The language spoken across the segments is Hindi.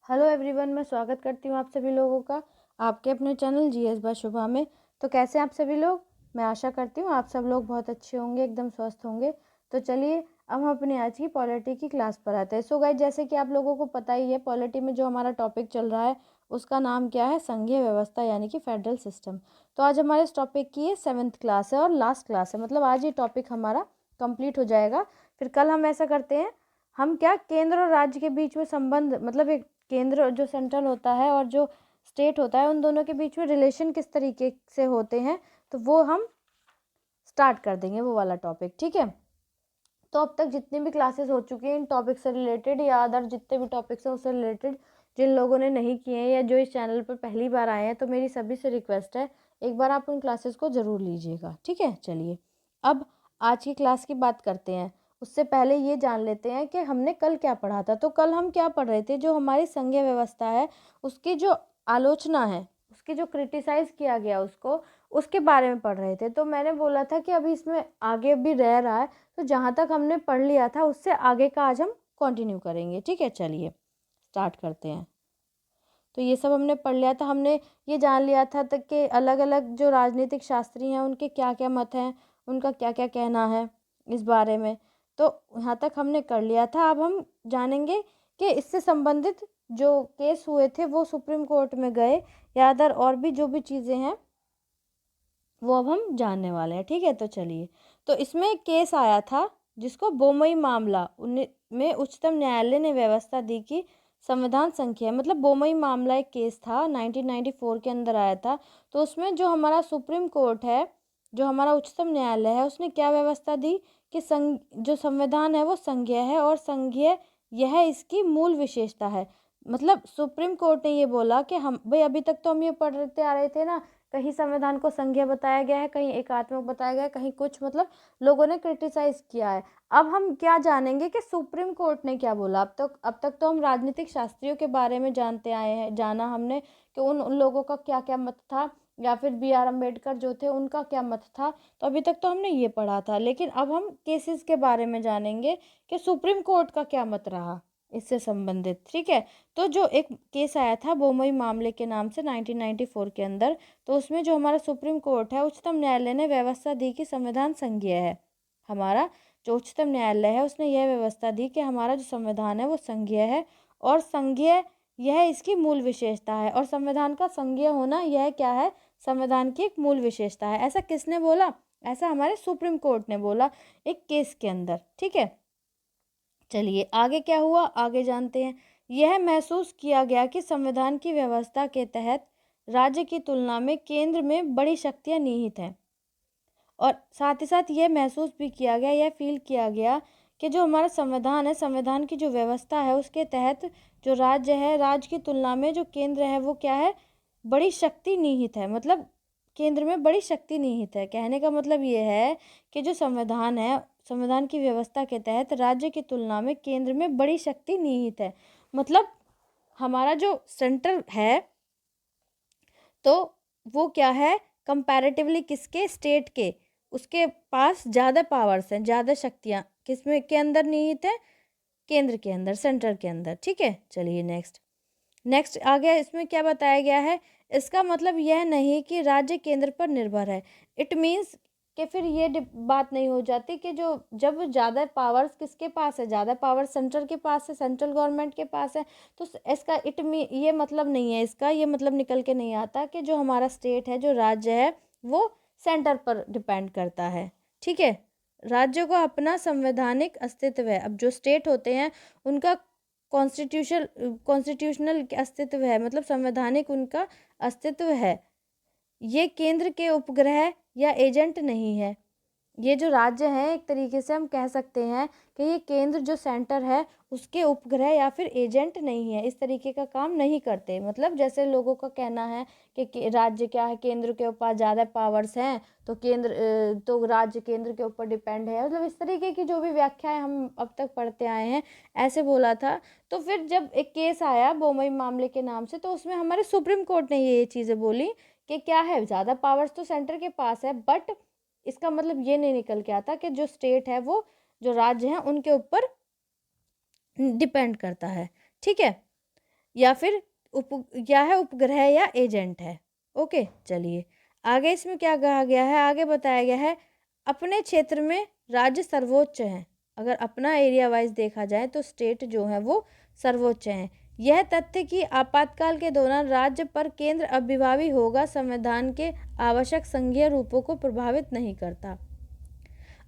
हेलो एवरीवन, मैं स्वागत करती हूँ आप सभी लोगों का आपके अपने चैनल जीएस बाय शुभा में। तो कैसे हैं आप सभी लोग? मैं आशा करती हूँ आप सब लोग बहुत अच्छे होंगे, एकदम स्वस्थ होंगे। तो चलिए अब हम अपनी आज की पॉलिटी की क्लास पर आते हैं। सो गाइस, जैसे कि आप लोगों को पता ही है, पॉलिटी में जो हमारा टॉपिक चल रहा है उसका नाम क्या है? संघीय व्यवस्था यानी कि फेडरल सिस्टम। तो आज हमारे इस टॉपिक की ये 7th क्लास है और लास्ट क्लास है, मतलब आज ये टॉपिक हमारा कंप्लीट हो जाएगा। फिर कल हम ऐसा करते हैं, हम क्या केंद्र और राज्य के बीच में संबंध, मतलब एक केंद्र जो सेंट्रल होता है और जो स्टेट होता है, उन दोनों के बीच में रिलेशन किस तरीके से होते हैं, तो वो हम स्टार्ट कर देंगे, वो वाला टॉपिक। ठीक है, तो अब तक जितनी भी क्लासेस हो चुकी हैं इन टॉपिक से रिलेटेड या अदर जितने भी टॉपिक्स हैं उससे रिलेटेड, जिन लोगों ने नहीं किए हैं या जो इस चैनल पर पहली बार आए हैं, तो मेरी सभी से रिक्वेस्ट है एक बार आप उन क्लासेस को ज़रूर लीजिएगा। ठीक है, चलिए अब आज की क्लास की बात करते हैं। उससे पहले ये जान लेते हैं कि हमने कल क्या पढ़ा था। तो कल हम क्या पढ़ रहे थे? जो हमारी संघीय व्यवस्था है उसकी जो आलोचना है, उसकी जो क्रिटिसाइज़ किया गया उसको, उसके बारे में पढ़ रहे थे। तो मैंने बोला था कि अभी इसमें आगे भी रह रहा है, तो जहाँ तक हमने पढ़ लिया था उससे आगे का आज हम कंटिन्यू करेंगे। ठीक है, चलिए स्टार्ट करते हैं। तो ये सब हमने पढ़ लिया था, हमने ये जान लिया था तक कि अलग अलग जो राजनीतिक शास्त्री हैं उनके क्या क्या मत हैं, उनका क्या क्या कहना है इस बारे में। तो यहाँ तक हमने कर लिया था। अब हम जानेंगे कि इससे संबंधित जो केस हुए थे वो सुप्रीम कोर्ट में गए या अदर और भी जो भी चीज़ें हैं वो अब हम जानने वाले हैं। ठीक है, तो चलिए, तो इसमें एक केस आया था जिसको बोमई मामला में उच्चतम न्यायालय ने व्यवस्था दी कि संविधान संख्या, मतलब बोमई मामला एक केस था 1994 के अंदर आया था। तो उसमें जो हमारा सुप्रीम कोर्ट है, जो हमारा उच्चतम न्यायालय है, उसने क्या व्यवस्था दी कि जो संविधान है वो संघीय है और संघीय यह इसकी मूल विशेषता है। मतलब सुप्रीम कोर्ट ने ये बोला कि हम भाई, अभी तक तो हम ये पढ़ते आ रहे थे ना, कहीं संविधान को संघीय बताया गया है, कहीं एकात्मक बताया गया है, कहीं कुछ, मतलब लोगों ने क्रिटिसाइज किया है। अब हम क्या जानेंगे कि सुप्रीम कोर्ट ने क्या बोला। अब तक तो हम राजनीतिक शास्त्रियों के बारे में जानते आए हैं, जाना हमने कि उन लोगों का क्या क्या मत था, या फिर B.R. अम्बेडकर जो थे उनका क्या मत था। तो अभी तक तो हमने ये पढ़ा था, लेकिन अब हम केसेस के बारे में जानेंगे कि सुप्रीम कोर्ट का क्या मत रहा इससे संबंधित। ठीक है, तो जो एक केस आया था बोमई मामले के नाम से 1994 के अंदर, तो उसमें जो हमारा सुप्रीम कोर्ट है, उच्चतम न्यायालय ने व्यवस्था दी कि संविधान संघीय है। हमारा जो उच्चतम न्यायालय है उसने यह व्यवस्था दी कि हमारा जो संविधान है वो संघीय है और संघीय यह इसकी मूल विशेषता है। और संविधान का संघीय होना यह क्या है? संविधान की एक मूल विशेषता है। ऐसा किसने बोला? ऐसा हमारे सुप्रीम कोर्ट ने बोला एक केस के अंदर। ठीक है, चलिए आगे क्या हुआ आगे जानते हैं। यह महसूस किया गया कि संविधान की व्यवस्था के तहत राज्य की तुलना में केंद्र में बड़ी शक्तियां निहित हैं, और साथ ही साथ ये महसूस भी किया गया, यह फील किया गया कि जो हमारा संविधान है, संविधान की जो व्यवस्था है उसके तहत जो राज्य है, राज्य की तुलना में जो केंद्र है वो क्या है? बड़ी शक्ति निहित है। मतलब केंद्र में बड़ी शक्ति निहित है। कहने का मतलब ये है कि जो संविधान है, संविधान की व्यवस्था के तहत राज्य की तुलना में केंद्र में बड़ी शक्ति निहित है। मतलब हमारा जो सेंटर है, तो वो क्या है? कंपैरेटिवली किसके? स्टेट के, उसके पास ज़्यादा पावर्स हैं, ज़्यादा शक्तियाँ किसमें के अंदर निहित है? केंद्र के अंदर, सेंटर के अंदर। ठीक है, चलिए नेक्स्ट नेक्स्ट आ गया। इसमें क्या बताया गया है? इसका मतलब यह नहीं कि राज्य केंद्र पर निर्भर है। इट मीन्स कि फिर ये बात नहीं हो जाती कि जो जब ज़्यादा पावर्स किसके पास है, ज़्यादा पावर सेंट्रल के पास है, सेंट्रल गवर्नमेंट के पास है, तो इसका ये मतलब नहीं है, इसका ये मतलब निकल के नहीं आता कि जो हमारा स्टेट है, जो राज्य है, वो सेंटर पर डिपेंड करता है। ठीक है, राज्य को अपना संवैधानिक अस्तित्व है। अब जो स्टेट होते हैं उनका कॉन्स्टिट्यूशनल अस्तित्व है, मतलब संवैधानिक उनका अस्तित्व है। ये केंद्र के उपग्रह या एजेंट नहीं है। ये जो राज्य हैं, एक तरीके से हम कह सकते हैं कि ये केंद्र जो सेंटर है उसके उपग्रह या फिर एजेंट नहीं है, इस तरीके का काम नहीं करते। मतलब जैसे लोगों का कहना है कि राज्य क्या है, केंद्र के ऊपर ज़्यादा पावर्स हैं, तो तो राज्य केंद्र के ऊपर डिपेंड है। मतलब इस तरीके की जो भी व्याख्याएं हम अब तक पढ़ते आए हैं, ऐसे बोला था। तो फिर जब एक केस आया बोमई मामले के नाम से, तो उसमें हमारे सुप्रीम कोर्ट ने ये चीज़ें बोली कि क्या है, ज़्यादा पावर्स तो सेंटर के पास है, बट इसका मतलब ये नहीं निकल के आता कि जो स्टेट है वो, जो राज्य हैं, उनके ऊपर डिपेंड करता है। ठीक है, या फिर क्या है, उपग्रह या एजेंट है। ओके, चलिए आगे इसमें क्या कहा गया है, आगे बताया गया है अपने क्षेत्र में राज्य सर्वोच्च है। अगर अपना एरिया वाइज देखा जाए तो स्टेट जो है वो सर्वोच्च है। यह तथ्य कि आपातकाल के दौरान राज्य पर केंद्र अभिभावी होगा संविधान के आवश्यक संघीय रूपों को प्रभावित नहीं करता।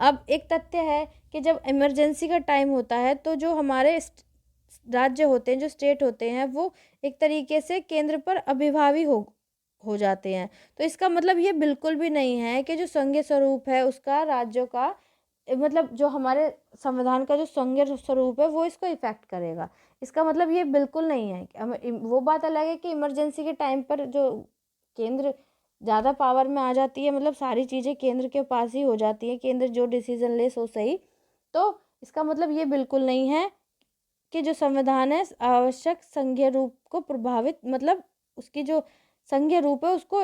अब एक तथ्य है कि जब इमरजेंसी का टाइम होता है तो जो हमारे राज्य होते हैं, जो स्टेट होते हैं, वो एक तरीके से केंद्र पर अभिभावी हो जाते हैं। तो इसका मतलब ये बिल्कुल भी नहीं है कि जो संघीय स्वरूप है उसका राज्यों का मतलब जो हमारे संविधान का जो संघीय स्वरूप है वो इसको इफेक्ट करेगा। इसका मतलब ये बिल्कुल नहीं है। वो बात अलग है कि इमरजेंसी के टाइम पर जो केंद्र ज़्यादा पावर में आ जाती है, मतलब सारी चीज़ें केंद्र के पास ही हो जाती है, केंद्र जो डिसीजन ले सो सही। तो इसका मतलब ये बिल्कुल नहीं है कि जो संविधान है आवश्यक संघीय रूप को प्रभावित, मतलब उसकी जो संघीय रूप है उसको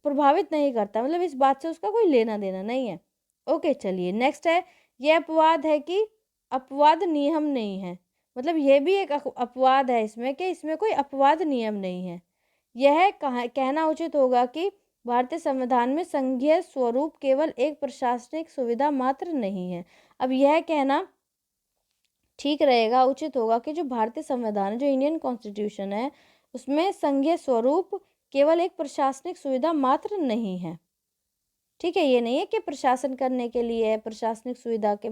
प्रभावित नहीं करता, मतलब इस बात से उसका कोई लेना देना नहीं है। ओके, चलिए नेक्स्ट है, ये अपवाद है कि अपवाद नियम नहीं है। मतलब ये भी एक अपवाद है इसमें कि इसमें कोई अपवाद नियम नहीं है। यह कहना उचित होगा कि भारतीय संविधान में संघीय स्वरूप केवल एक प्रशासनिक सुविधा मात्र नहीं है। अब यह कहना ठीक रहेगा, उचित होगा कि जो भारतीय संविधान, जो इंडियन कॉन्स्टिट्यूशन है, उसमें संघीय स्वरूप केवल एक प्रशासनिक सुविधा मात्र नहीं है। ठीक है, ये नहीं है कि प्रशासन करने के लिए है, प्रशासनिक सुविधा के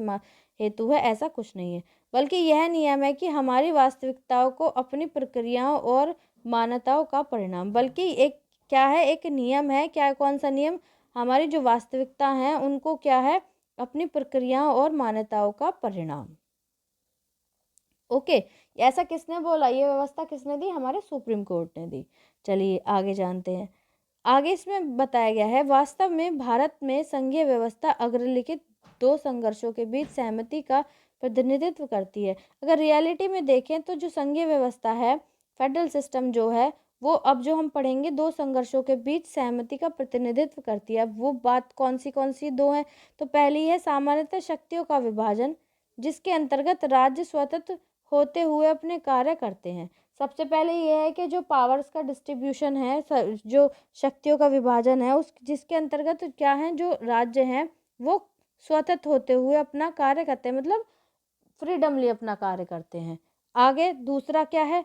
हेतु है, ऐसा कुछ नहीं है। बल्कि यह नियम है कि हमारी वास्तविकताओं को अपनी प्रक्रियाओं और मान्यताओं का परिणाम, बल्कि एक क्या है, एक नियम है। क्या, कौन सा नियम? हमारी जो वास्तविकता है उनको क्या है, अपनी प्रक्रियाओं और मान्यताओं का परिणाम। ओके, ऐसा किसने बोला, ये व्यवस्था किसने दी? हमारे सुप्रीम कोर्ट ने दी। चलिए आगे जानते हैं। आगे इसमें बताया गया है, वास्तव में भारत में संघीय व्यवस्था अग्रलिखित दो संघर्षों के बीच सहमति का प्रतिनिधित्व करती है। अगर रियलिटी में देखें तो जो संघीय व्यवस्था है, फेडरल सिस्टम जो है, वो अब जो हम पढ़ेंगे दो संघर्षों के बीच सहमति का प्रतिनिधित्व करती है। अब वो बात कौन सी दो हैं? तो पहली है सामान्यतः शक्तियों का विभाजन, जिसके अंतर्गत राज्य स्वतंत्र होते हुए अपने कार्य करते हैं। सबसे पहले ये है कि जो पावर्स का डिस्ट्रीब्यूशन है, जो शक्तियों का विभाजन है, उस जिसके अंतर्गत क्या है, जो राज्य हैं वो स्वतंत्र होते हुए अपना कार्य करते हैं, मतलब फ्रीडमली अपना कार्य करते हैं। आगे दूसरा क्या है,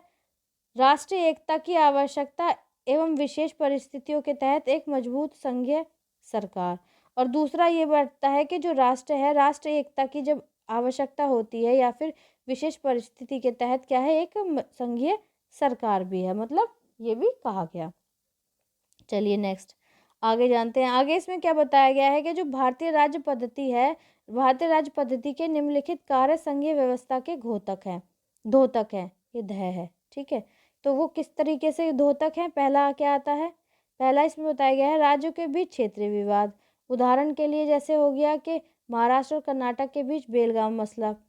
राष्ट्रीय एकता की आवश्यकता एवं विशेष परिस्थितियों के तहत एक मजबूत संघीय सरकार। और दूसरा ये बढ़ता है कि जो राष्ट्र है, राष्ट्रीय एकता की जब आवश्यकता होती है या फिर विशेष परिस्थिति के तहत क्या है, एक संघीय सरकार भी है, मतलब ये भी कहा गया। चलिए नेक्स्ट आगे जानते हैं। आगे इसमें क्या बताया गया है कि जो भारतीय राज्य पद्धति है, भारतीय राज्य पद्धति के निम्नलिखित कार्य संघीय व्यवस्था के धोतक है, ये ध है, ठीक है। तो वो किस तरीके से धोतक है? पहला क्या आता है, पहला इसमें बताया गया है राज्यों के बीच क्षेत्रीय विवाद। उदाहरण के लिए जैसे हो गया कि महाराष्ट्र और कर्नाटक के बीच बेलगाम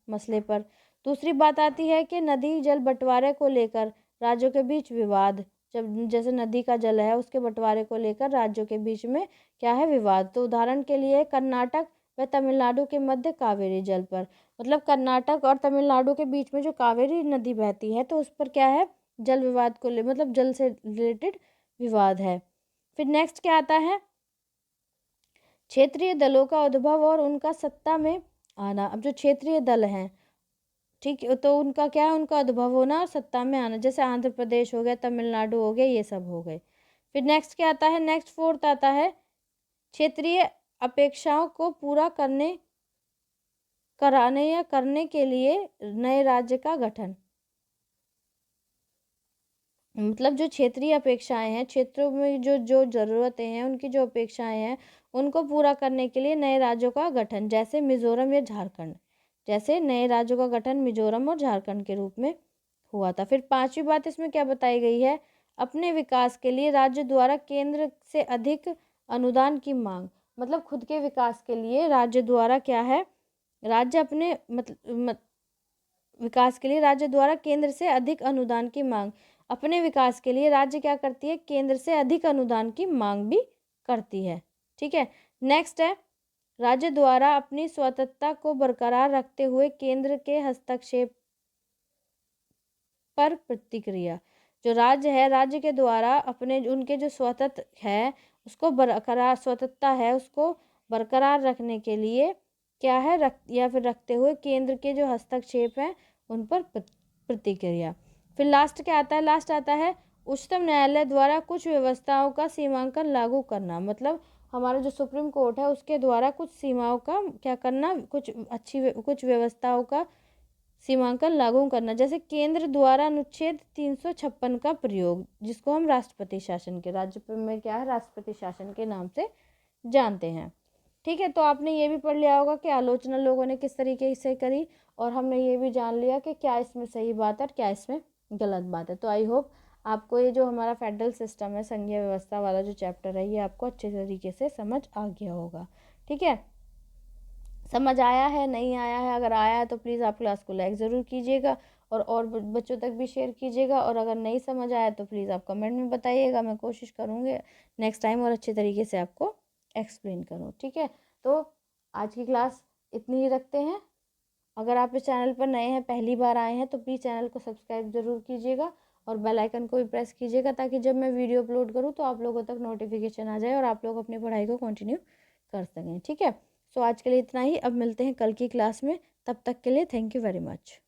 मसले पर। दूसरी बात आती है कि नदी जल बंटवारे को लेकर राज्यों के बीच विवाद, जब जैसे नदी का जल है उसके बंटवारे को लेकर राज्यों के बीच में क्या है, विवाद। तो उदाहरण के लिए कर्नाटक व तमिलनाडु के मध्य कावेरी जल पर, मतलब कर्नाटक और तमिलनाडु के बीच में जो कावेरी नदी बहती है तो उस पर क्या है, जल विवाद को मतलब जल से रिलेटेड विवाद है। फिर नेक्स्ट क्या आता है, क्षेत्रीय दलों का उद्भव और उनका सत्ता में आना। अब जो क्षेत्रीय दल हैं, ठीक है, तो उनका क्या है, उनका उद्भव होना और सत्ता में आना, जैसे आंध्र प्रदेश हो गया, तमिलनाडु हो गया, ये सब हो गए। फिर नेक्स्ट क्या आता है, नेक्स्ट फोर्थ आता है क्षेत्रीय अपेक्षाओं को पूरा कराने या करने के लिए नए राज्य का गठन। मतलब जो क्षेत्रीय अपेक्षाएं हैं, क्षेत्रों में जो जो ज़रूरतें हैं, उनकी जो अपेक्षाएं हैं, उनको पूरा करने के लिए नए राज्यों का गठन, जैसे मिजोरम या झारखंड, जैसे नए राज्यों का गठन मिजोरम और झारखंड के रूप में हुआ था। फिर पांचवी बात इसमें क्या बताई गई है, अपने विकास के लिए राज्य द्वारा केंद्र से अधिक अनुदान की मांग। मतलब खुद के विकास के लिए राज्य द्वारा क्या है, राज्य अपने विकास के लिए राज्य द्वारा केंद्र से अधिक अनुदान की मांग। अपने विकास के लिए राज्य क्या करती है, केंद्र से अधिक अनुदान की मांग भी करती है, ठीक है। नेक्स्ट है, राज्य द्वारा अपनी स्वतंत्रता को बरकरार रखते हुए केंद्र के हस्तक्षेप पर प्रतिक्रिया। जो राज्य है, राज्य के द्वारा अपने उनके जो स्वतंत्र है उसको बरकरार, स्वतंत्रता है उसको बरकरार रखने के लिए क्या है या फिर रखते हुए केंद्र के जो हस्तक्षेप हैं उन पर प्रतिक्रिया। फिर लास्ट क्या आता है, लास्ट आता है उच्चतम न्यायालय द्वारा कुछ व्यवस्थाओं का सीमांकन लागू करना। मतलब हमारा जो सुप्रीम कोर्ट है उसके द्वारा कुछ सीमाओं का क्या करना, कुछ व्यवस्थाओं का सीमांकन लागू करना। जैसे केंद्र द्वारा अनुच्छेद 356 का प्रयोग, जिसको हम राष्ट्रपति शासन के, राज्य में क्या है राष्ट्रपति शासन के नाम से जानते हैं। ठीक है, तो आपने ये भी पढ़ लिया होगा कि आलोचना लोगों ने किस तरीके से करी, और हमने ये भी जान लिया कि क्या इसमें सही बात है और क्या इसमें गलत बात है। तो आई होप आपको ये जो हमारा फेडरल सिस्टम है, संघीय व्यवस्था वाला जो चैप्टर है, ये आपको अच्छे तरीके से समझ आ गया होगा। ठीक है, समझ आया है, नहीं आया है? अगर आया है तो प्लीज़ आप क्लास को लाइक ज़रूर कीजिएगा और बच्चों तक भी शेयर कीजिएगा। और अगर नहीं समझ आया तो प्लीज़ आप कमेंट में बताइएगा, मैं कोशिश करूँगी नेक्स्ट टाइम और अच्छे तरीके से आपको एक्सप्लेन करूँ। ठीक है, तो आज की क्लास इतनी ही रखते हैं। अगर आप इस चैनल पर नए हैं, पहली बार आए हैं, तो प्लीज़ चैनल को सब्सक्राइब ज़रूर कीजिएगा और बेल आइकन को भी प्रेस कीजिएगा, ताकि जब मैं वीडियो अपलोड करूँ तो आप लोगों तक नोटिफिकेशन आ जाए और आप लोग अपनी पढ़ाई को कंटिन्यू कर सकें। ठीक है, सो आज के लिए इतना ही। अब मिलते हैं कल की क्लास में, तब तक के लिए थैंक यू वेरी मच।